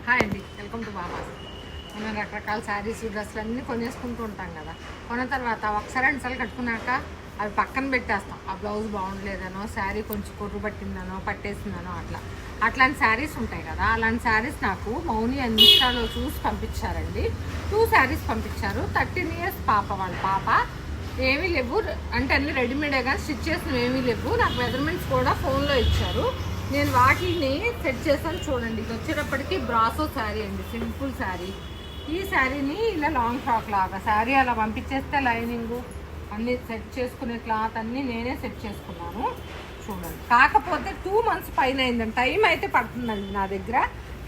Hi అండి, welcome to babas. మనం రకరకాల శారీస్ డ్రెస్సులు అన్నీ కొనేసుకుంటూ ఉంటాం కదా. కొన్న తర్వాత ఒకసారి రెండుసార్లు కట్టుకున్నాక అవి పక్కన పెట్టేస్తాం. ఆ బ్లౌజ్ బాగుండలేదనో, శారీ కొంచెం కొర్రు పట్టిందనో, పట్టేసిందనో అట్లాంటి శారీస్ ఉంటాయి కదా. అలాంటి శారీస్ నాకు మౌని అండ్ ఇన్స్టాలో చూసి పంపించారండి. 2 శారీస్ పంపించారు. 13 years పాప, వాళ్ళ పాప. ఏమీ లేవు అంటే అన్నీ రెడీమేడ్గా స్టిచ్ చేసినవి ఏమీ లేవు. నాకు మెజర్మెంట్స్ కూడా ఫోన్లో ఇచ్చారు. నేను వాటిని సెట్ చేశాను. చూడండి, ఇది వచ్చేటప్పటికి బ్రాసో శారీ అండి, సింపుల్ శారీ. ఈ శారీని ఇలా లాంగ్ ఫ్రాక్ లాగా శారీ అలా పంపించేస్తే లైనింగ్ అన్నీ సెట్ చేసుకునే క్లాత్ అన్నీ నేనే సెట్ చేసుకున్నాను. చూడండి, కాకపోతే 2 months పైన అయిందండి. టైం అయితే పడుతుందండి నా దగ్గర.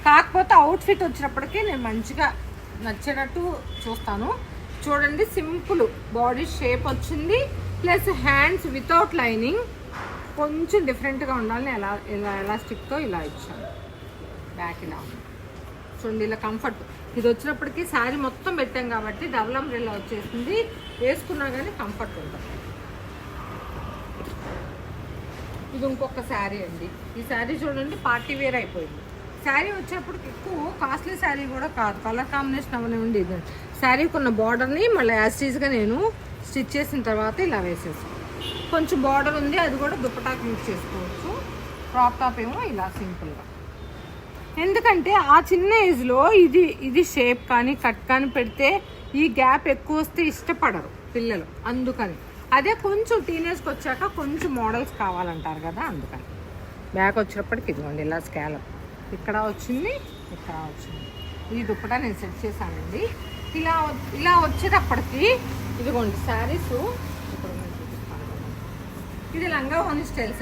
కాకపోతే అవుట్ఫిట్ వచ్చినప్పటికీ నేను మంచిగా నచ్చినట్టు చూస్తాను. చూడండి, సింపుల్ బాడీ షేప్ వచ్చింది, ప్లస్ హ్యాండ్స్ వితౌట్ లైనింగ్. కొంచెం డిఫరెంట్గా ఉండాలని ఎలాస్టిక్తో ఇలా ఇచ్చాను. బ్యాక్ ఇలా చూడండి, ఇలా కంఫర్ట్. ఇది వచ్చినప్పటికీ శారీ మొత్తం పెట్టాం కాబట్టి డబుల్ అంబ్రెల్లా వచ్చేసింది. వేసుకున్నా కానీ కంఫర్ట్ ఉంటుంది. ఇది ఇంకొక శారీ అండి. ఈ శారీ చూడండి, పార్టీ వేర్ అయిపోయింది. శారీ వచ్చేప్పటికి ఎక్కువ కాస్ట్లీ శారీ కూడా కాదు, కలర్ కాంబినేషన్ అవనివ్వండి. ఇది శారీకి ఉన్న బార్డర్ని మళ్ళీ యాస్టీజ్గా నేను స్టిచ్ చేసిన తర్వాత ఇలా వేసేసాను. కొంచెం బార్డర్ ఉంది, అది కూడా దుప్పటాకి యూజ్ చేసుకోవచ్చు. క్రాప్ టాప్ ఏమో ఇలా సింపుల్గా. ఎందుకంటే ఆ చిన్న ఏజ్లో ఇది షేప్ కానీ కట్ కానీ పెడితే ఈ గ్యాప్ ఎక్కువ వస్తే ఇష్టపడరు పిల్లలు. అందుకని అదే కొంచెం టీనేజ్కి వచ్చాక కొంచెం మోడల్స్ కావాలంటారు కదా, అందుకని. బ్యాక్ వచ్చేటప్పటికి ఇదిగోండి ఇలా స్కాలప్ ఇక్కడ వచ్చింది, ఇక్కడ వచ్చింది. ఈ దుప్పటా నేను సెట్ చేశానండి. ఇలా వచ్చేటప్పటికి ఇదిగోండి శారీస్. ఇది లంగా ఓని స్టైల్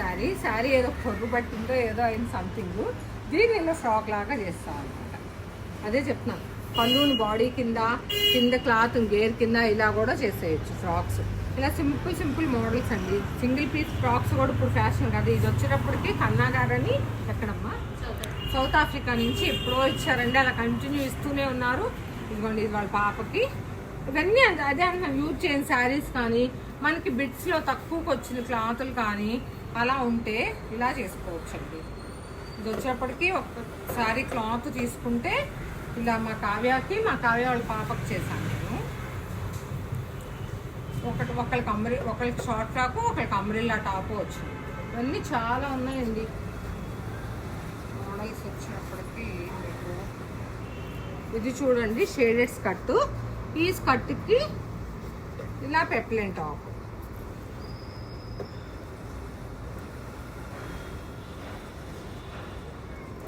శారీ ఏదో పొర్రు పట్టిందో ఏదో అయిన సంథింగ్. దీన్ని ఇలా ఫ్రాక్ లాగా చేస్తాను అనమాట. అదే చెప్తున్నాను, పళ్ళుని బాడీ కింద క్లాత్ గేర్ కింద ఇలా కూడా చేసేయచ్చు ఫ్రాక్స్. ఇలా సింపుల్ మోడల్స్ అండి. సింగిల్ పీస్ ఫ్రాక్స్ కూడా ఇప్పుడు ఫ్యాషన్ కదా. ఇది వచ్చేటప్పటికి కన్నా గారని ఎక్కడమ్మా, సౌత్ ఆఫ్రికా నుంచి ఎప్పుడో ఇచ్చారండి. అలా కంటిన్యూ ఇస్తూనే ఉన్నారు. ఇదిగోండి, ఇది వాళ్ళ పాపకి. ఇవన్నీ అదే అంటున్నాను, యూజ్ చేయని శారీస్ కానీ మనకి బిట్స్లో తక్కువకి వచ్చిన క్లాతులు కానీ అలా ఉంటే ఇలా చేసుకోవచ్చు అండి. ఇది వచ్చేప్పటికి ఒకసారి క్లాత్ తీసుకుంటే ఇలా మా కావ్య వాళ్ళ పాపకి చేశాను నేను. ఒకళ్ళకి షార్ట్ ఫ్రాకు, ఒకళ్ళకి అంబ్రెల్లా టాపు వచ్చింది. ఇవన్నీ చాలా ఉన్నాయండి మోడల్స్ వచ్చినప్పటికీ. మీకు ఇది చూడండి, షేడెడ్ స్కర్ట్. ఈ స్కర్ట్కి ఇలా పెప్లెన్ టాప్.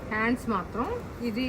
హ్యాండ్స్ మాత్రం ఇది